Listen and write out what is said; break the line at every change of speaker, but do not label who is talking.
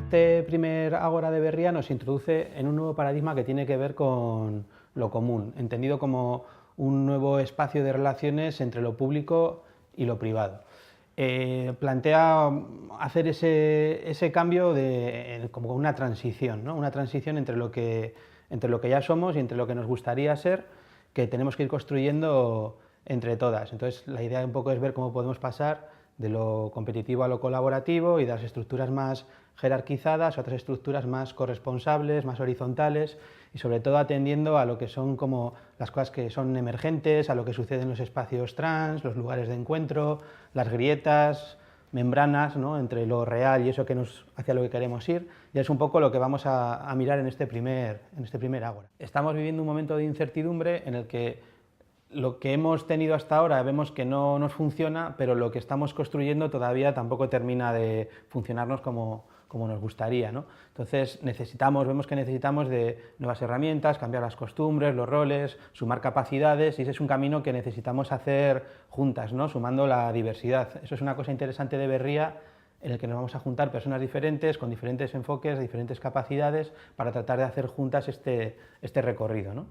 Este primer Ágora de Berría nos introduce en un nuevo paradigma que tiene que ver con lo común, entendido como un nuevo espacio de relaciones entre lo público y lo privado. Plantea hacer ese cambio como una transición, ¿no? Una transición entre lo que ya somos y entre lo que nos gustaría ser, que tenemos que ir construyendo entre todas. Entonces, la idea un poco es ver cómo podemos pasar de lo competitivo a lo colaborativo y de las estructuras más jerarquizadas a otras estructuras más corresponsables, más horizontales y sobre todo atendiendo a lo que son como las cosas que son emergentes, a lo que sucede en los espacios trans, los lugares de encuentro, las grietas, membranas, ¿no?, entre lo real y eso hacia lo que queremos ir, y es un poco lo que vamos a mirar en este primer Ágora. Estamos viviendo un momento de incertidumbre en el que lo que hemos tenido hasta ahora vemos que no nos funciona, pero lo que estamos construyendo todavía tampoco termina de funcionarnos como nos gustaría, ¿no? Entonces vemos que necesitamos de nuevas herramientas, cambiar las costumbres, los roles, sumar capacidades, y ese es un camino que necesitamos hacer juntas, ¿no?, sumando la diversidad. Eso es una cosa interesante de Berría, en el que nos vamos a juntar personas diferentes, con diferentes enfoques, diferentes capacidades, para tratar de hacer juntas este recorrido, ¿no?